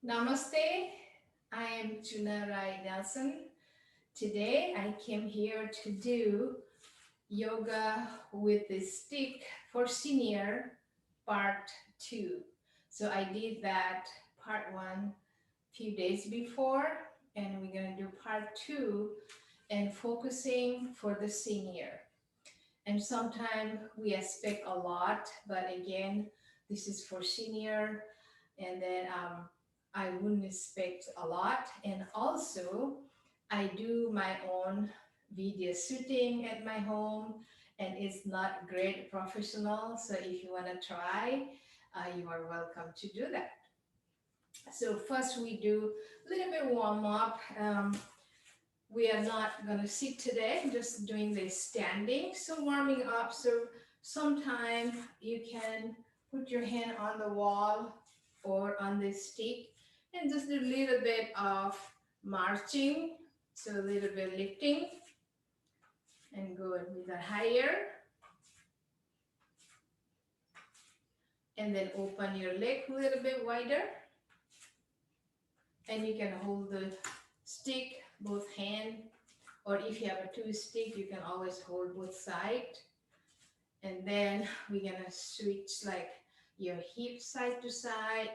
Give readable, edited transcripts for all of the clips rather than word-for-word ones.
Namaste, I am Chuna Rai-nelson. Today I came here to do yoga with the stick for senior part 2. So I did that part 1 few days before, and we're going to do part 2 and focusing for the senior. And sometimes we expect a lot, but again, this is for senior, and then I wouldn't expect a lot. And also, I do my own video shooting at my home, and it's not great professional. So if you want to try, you are welcome to do that. So first we do a little bit warm up. We are not going to sit today, just doing the standing. So warming up. So sometime you can put your hand on the wall or on the stick and just do a little bit of marching. So a little bit lifting and go a little higher. And then open your leg a little bit wider. And you can hold the stick, both hand, or if you have a two stick, you can always hold both sides. And then we're gonna switch like your hip side to side,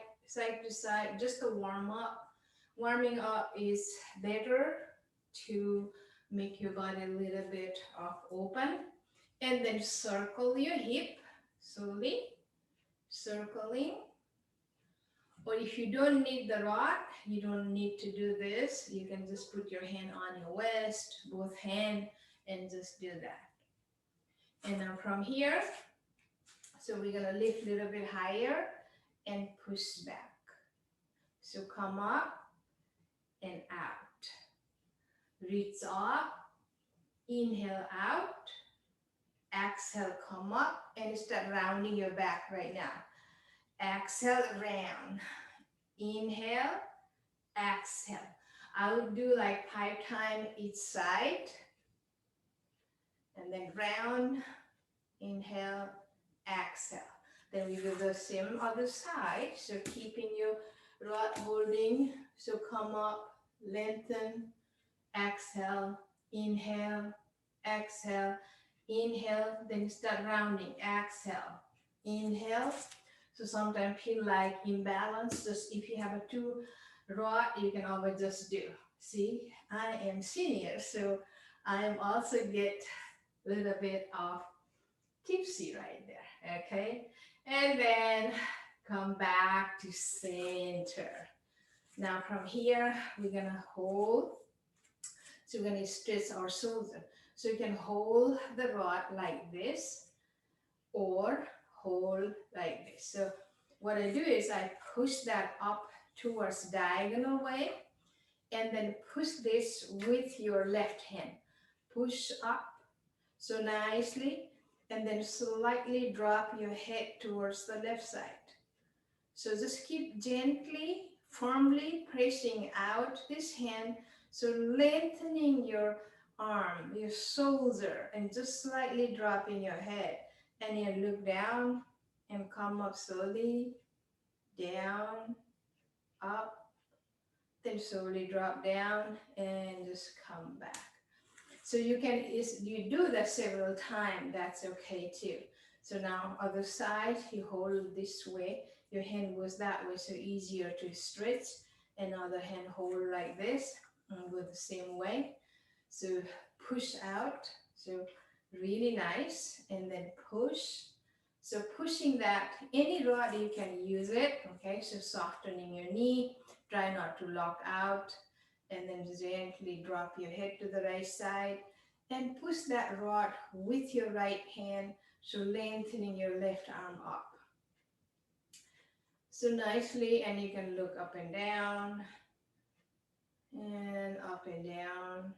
just to warm up. Warming up is better to make your body a little bit of open. And then circle your hip slowly, circling. Or if you don't need the rod, you don't need to do this. You can just put your hand on your waist, both hand, and just do that. And now from here, so we're gonna lift a little bit higher and push back. So come up and out. Reach up, inhale out, exhale, come up, and start rounding your back right now. Exhale, round. Inhale, exhale. I would do like 5 times each side. And then round, inhale, exhale. Then we do the same other side. So keeping your rod holding. So come up, lengthen, exhale, inhale, exhale, inhale. Then start rounding, exhale, inhale. So sometimes feel like imbalance. Just if you have a 2 rod, you can always just do. See, I am senior, so I am also get a little bit of tipsy right there, okay? And then come back to center. Now from here, we're gonna hold. So we're gonna stretch our shoulder. So you can hold the rod like this or hold like this. So what I do is I push that up towards diagonal way and then push this with your left hand. Push up so nicely, and then slightly drop your head towards the left side. So just keep gently, firmly pressing out this hand. So lengthening your arm, your shoulder, and just slightly dropping your head. And you look down and come up slowly, down, up, then slowly drop down and just come back. So you can, you do that several times, that's okay too. So now other side, you hold this way, your hand goes that way, so easier to stretch. And other hand hold like this, and go the same way. So push out, so really nice, and then push. So pushing that, any rod you can use it, okay? So softening your knee, try not to lock out, and then gently drop your head to the right side and push that rod with your right hand, so lengthening your left arm up. So nicely, and you can look up and down, and up and down.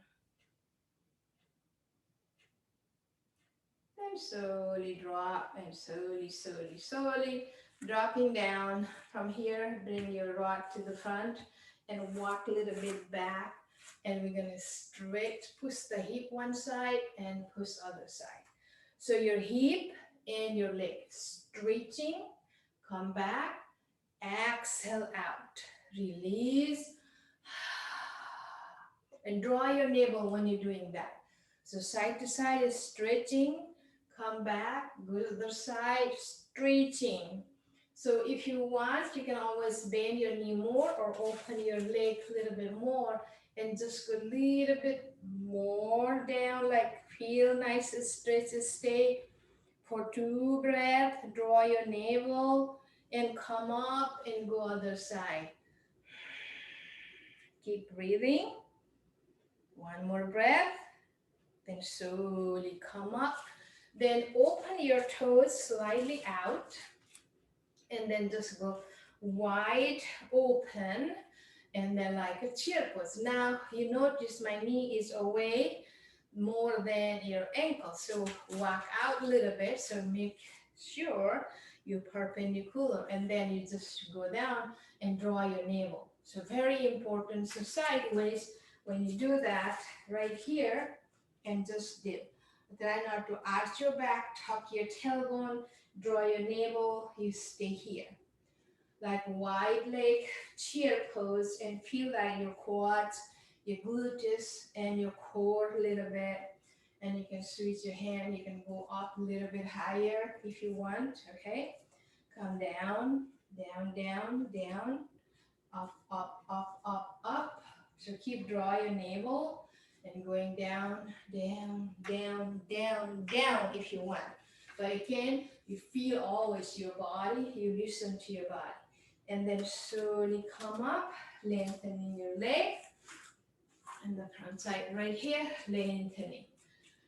And slowly drop, and slowly, slowly, slowly, dropping down. From here, bring your rod to the front and walk a little bit back. And we're gonna stretch, push the hip one side and push other side. So your hip and your leg stretching, come back, exhale out, release, and draw your navel when you're doing that. So side to side is stretching, come back, go to the side, stretching. So if you want, you can always bend your knee more or open your leg a little bit more and just go a little bit more down, like feel nice and stretch and stay for 2 breaths. Draw your navel and come up and go other side. Keep breathing. One more breath. Then slowly come up. Then open your toes slightly out. And then just go wide open. And then like a chair pose. Now you notice my knee is away more than your ankle. So walk out a little bit. So make sure you're perpendicular. And then you just go down and draw your navel. So very important. So sideways, when you do that right here, and just dip. Try not to arch your back, tuck your tailbone, draw your navel, you stay here. Like wide leg chair pose and feel like your quads, your gluteus, and your core a little bit. And you can switch your hand, you can go up a little bit higher if you want, okay? Come down, down, down, down, up, up, up, up, up. So keep draw your navel and going down, down, down, down, down if you want. But again, you feel always your body, you listen to your body. And then slowly come up, lengthening your leg. And the front side right here, lengthening.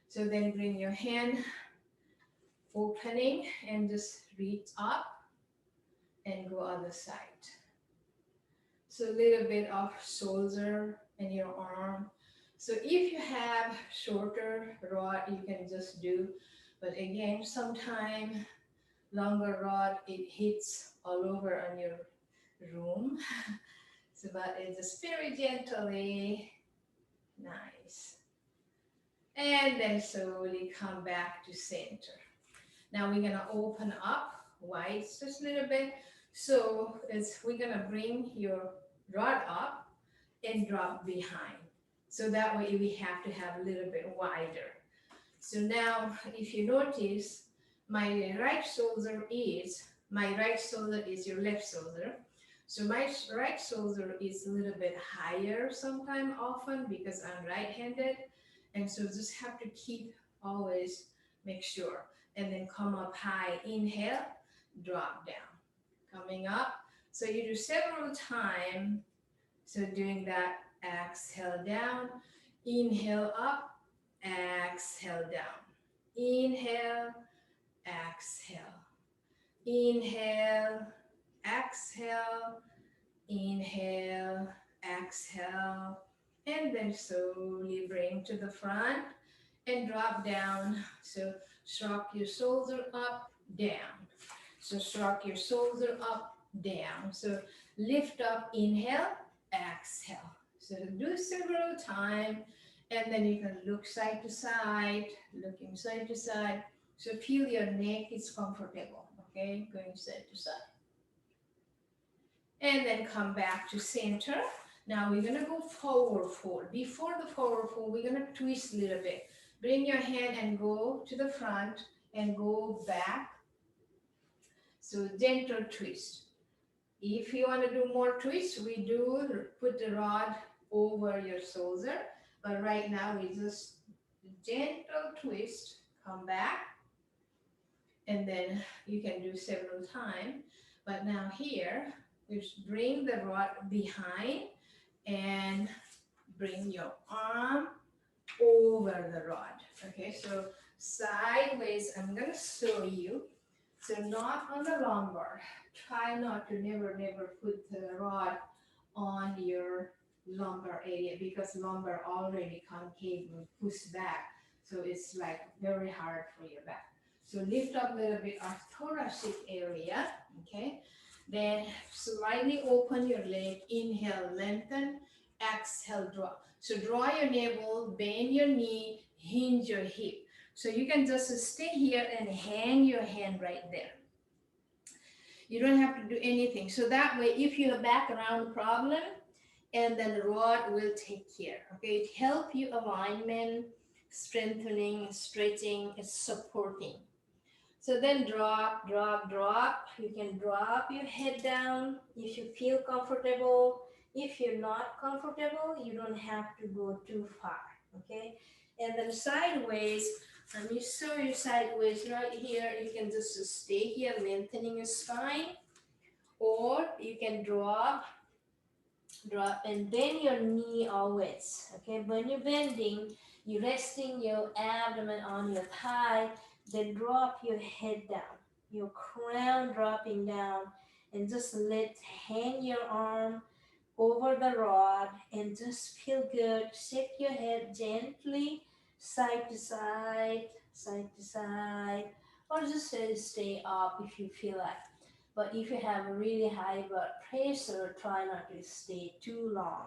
So then bring your hand, opening, and just reach up and go other side. So a little bit of shoulder and your arm. So if you have shorter rod, you can just do. But again, sometimes longer rod, it hits all over on your room. So but it's just very gently, nice. And then slowly come back to center. Now we're gonna open up wide just a little bit. So we're gonna bring your rod up and drop behind. So that way we have to have a little bit wider. So now if you notice, my right shoulder is your left shoulder. So my right shoulder is a little bit higher sometime often because I'm right-handed. And so just have to keep always make sure. And then come up high, inhale, drop down. Coming up. So you do several times. So doing that, exhale down, inhale up, exhale down. Inhale, exhale. Inhale, exhale, inhale, exhale. And then slowly bring to the front and drop down. So shrug your shoulder up, down. So shrug your shoulder up, down. So lift up, inhale, exhale. So do several times, and then you can look side to side, looking side to side. So feel your neck is comfortable, okay? Going side to side. And then come back to center. Now we're gonna go forward fold. Before the forward fold, we're gonna twist a little bit. Bring your hand and go to the front and go back. So gentle twist. If you want to do more twists, we do put the rod over your shoulder. But right now we just gentle twist, come back. And then you can do several times. But now here, we just bring the rod behind and bring your arm over the rod. Okay, so sideways, I'm going to show you. So not on the lumbar. Try not to never put the rod on your lumbar area because lumbar already concave and push back. So it's like very hard for your back. So lift up a little bit of thoracic area, okay? Then slightly open your leg, inhale, lengthen, exhale, drop. So draw your navel, bend your knee, hinge your hip. So you can just stay here and hang your hand right there. You don't have to do anything. So that way, if you have background problem, and then the rod will take care. Okay, it help you alignment, strengthening, stretching, it's supporting. So then drop, drop, drop. You can drop your head down if you feel comfortable. If you're not comfortable, you don't have to go too far. Okay? And then sideways, let me show you sideways right here. You can just stay here, lengthening your spine, or you can drop, drop, and bend your knee always. Okay? When you're bending, you're resting your abdomen on your thigh, then drop your head down, your crown dropping down, and just let hang your arm over the rod and just feel good. Shake your head gently, side to side, side to side, or just stay up if you feel like. But if you have a really high blood pressure, try not to stay too long.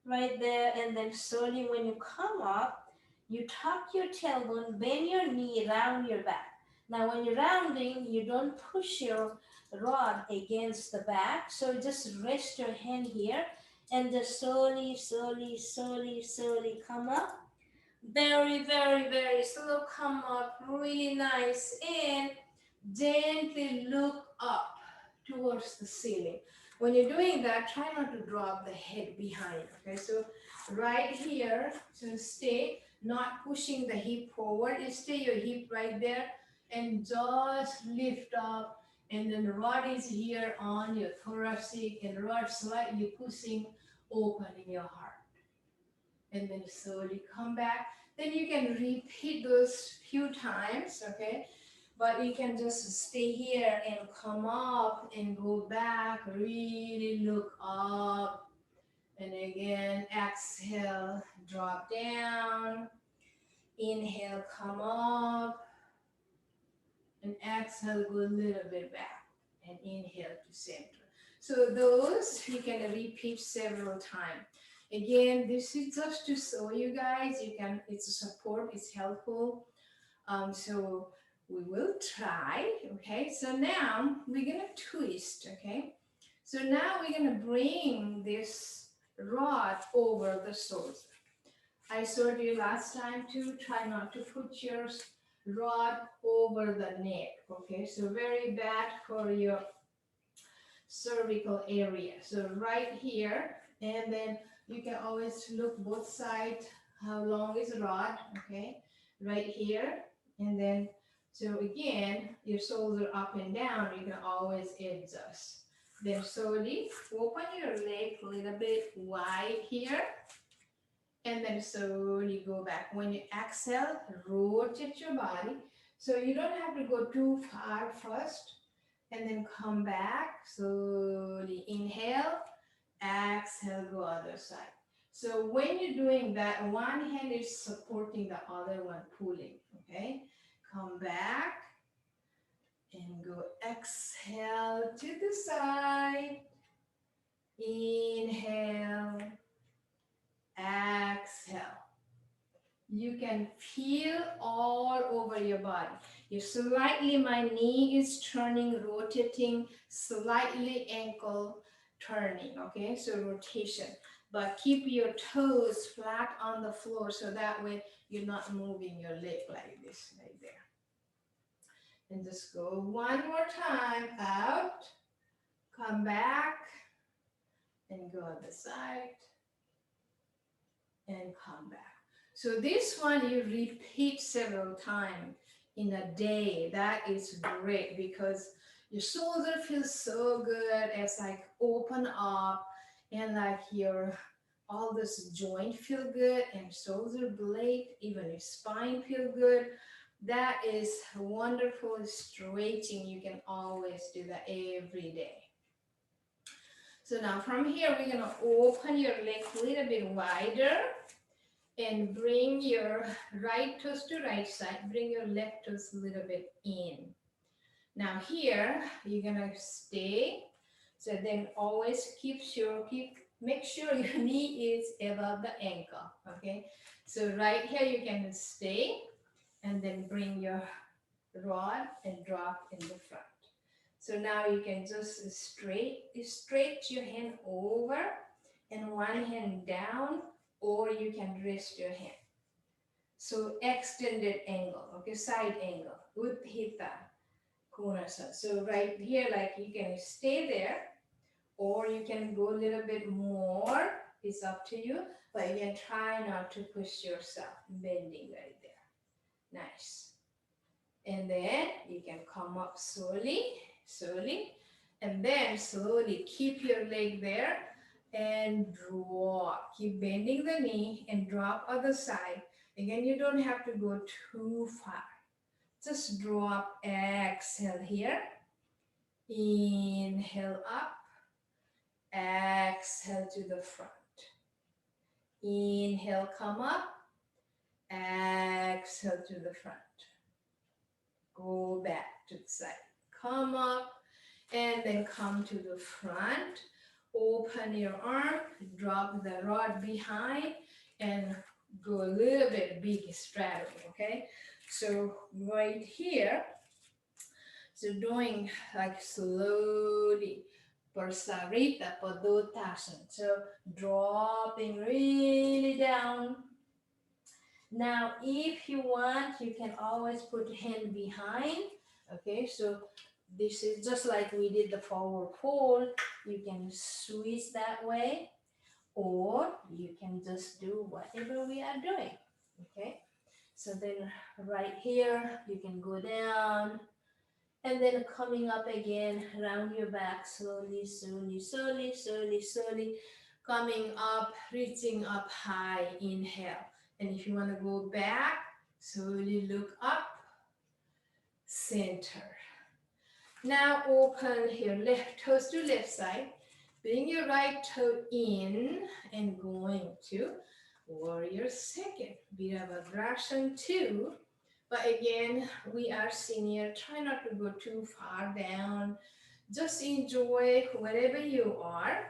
Right there, and then slowly when you come up, you tuck your tailbone, bend your knee, round your back. Now when you're rounding, you don't push your rod against the back, so just rest your hand here and just slowly, slowly, slowly, slowly come up. Very, very, very slow come up, really nice, and gently look up towards the ceiling. When you're doing that, try not to drop the head behind. Okay, so right here, so stay, not pushing the hip forward. You stay your hip right there and just lift up. And then the rod is here on your thoracic and rod slightly pushing, opening your heart. And then slowly come back. Then you can repeat those few times, okay? But you can just stay here and come up and go back, really look up. And again, exhale, drop down. Inhale, come up. And exhale, go a little bit back. And inhale to center. So those you can repeat several times. Again, this is just to show you guys. You can. It's a support. It's helpful. So we will try. Okay. So now we're gonna twist. Okay. So now we're gonna bring this rod over the shoulder. I showed you last time to try not to put your rod over the neck. Okay. So very bad for your cervical area. So right here, and then you can always look both sides, how long is the rod, okay? Right here, and then, so again, your shoulder up and down, you can always adjust. Then slowly open your leg a little bit wide here, and then slowly go back. When you exhale, rotate your body. So you don't have to go too far first, and then come back, slowly inhale, exhale, go other side. So when you're doing that, one hand is supporting the other one, pulling, okay? Come back and go exhale to the side, inhale, exhale. You can feel all over your body. You slightly, my knee is turning, rotating, slightly ankle turning, okay? So rotation. But keep your toes flat on the floor so that way you're not moving your leg like this, right there. And just go one more time, out, come back, and go on the side, and come back. So this one you repeat several times in a day. That is great because your shoulder feels so good. It's like open up and like your all this joint feel good and shoulder blade, even your spine feel good. That is wonderful stretching. You can always do that every day. So now from here, we're gonna open your leg a little bit wider and bring your right toes to right side, bring your left toes a little bit in. Now here, you're gonna stay. So then always make sure your knee is above the ankle, okay? So right here, you can stay and then bring your rod and drop in the front. So now you can just stretch your hand over and one hand down, or you can rest your hand. So extended angle, okay, side angle, Utthita Konasana. So right here, like you can stay there, or you can go a little bit more. It's up to you, but you can try not to push yourself, bending right there. Nice. And then you can come up slowly, slowly, and then slowly keep your leg there and drop. Keep bending the knee and drop other side. Again, you don't have to go too far. Just drop, exhale here. Inhale up, exhale to the front. Inhale, come up, exhale to the front. Go back to the side. Come up and then come to the front. Open your arm, drop the rod behind and go a little bit big straddle, okay? So right here, so doing like slowly, Prasarita Padottasana. So dropping really down. Now, if you want, you can always put hand behind. Okay, so this is just like we did the forward fold. You can switch that way, or you can just do whatever we are doing. Okay, so then right here, you can go down, and then coming up again, round your back slowly, slowly, slowly, slowly, slowly, coming up, reaching up high, inhale. And if you want to go back, slowly look up, center. Now open your left toes to left side. Bring your right toe in and going to warrior second. Virabhadrasana 2. But again, we are senior. Try not to go too far down. Just enjoy wherever you are.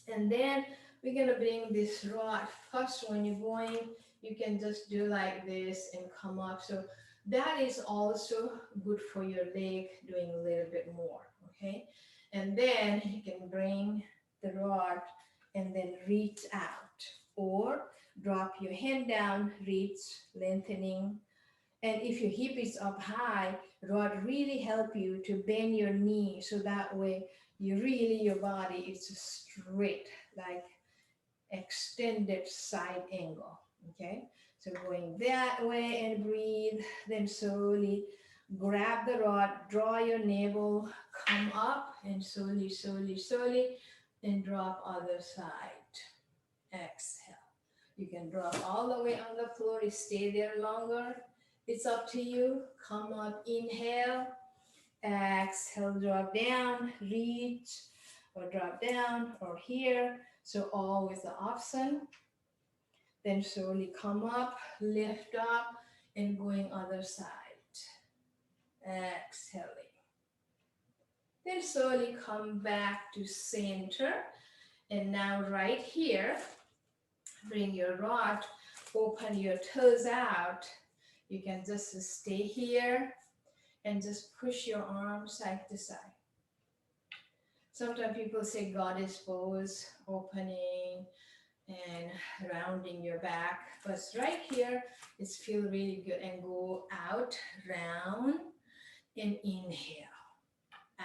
And then we're going to bring this rod. First, when you're going, you can just do like this and come up. So that is also good for your leg, doing a little bit more, okay? And then you can bring the rod and then reach out, or drop your hand down, reach, lengthening. And if your hip is up high, rod really help you to bend your knee, so that way your body is straight, like extended side angle, okay? So going that way and breathe, then slowly grab the rod, draw your navel, come up and slowly, slowly, slowly, and drop other side. Exhale. You can drop all the way on the floor, stay there longer. It's up to you. Come up, inhale, exhale, drop down, reach, or drop down, or here. So always the option. Then slowly come up, lift up, and going other side. Exhaling. Then slowly come back to center. And now right here, bring your rod, open your toes out. You can just stay here and just push your arms side to side. Sometimes people say goddess pose, opening and rounding your back. But right here, it's feel really good. And go out, round, and inhale.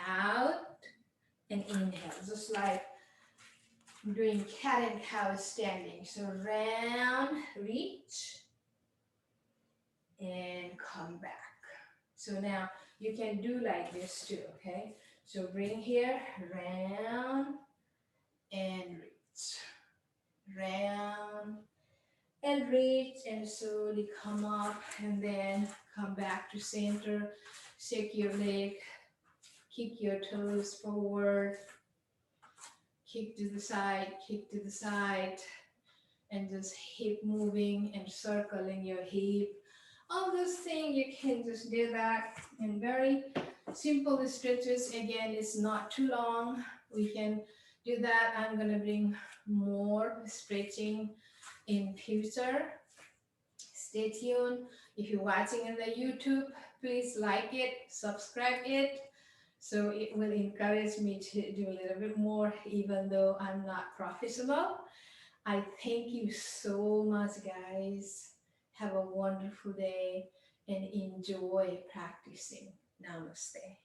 Out, and inhale. Just like doing cat and cow standing. So round, reach, and come back. So now you can do like this too, okay? So bring here, round, and reach. Round, and reach, and slowly come up, and then come back to center. Shake your leg, kick your toes forward, kick to the side, and just hip moving and circling your hip. All those things, you can just do that. And very simple stretches. Again, it's not too long. We can do that. I'm gonna bring more stretching in future. Stay tuned. If you're watching in the YouTube, please like it, subscribe it, So it will encourage me to do a little bit more, even though I'm not professional. I thank you so much, guys. Have a wonderful day and enjoy practicing. Namaste.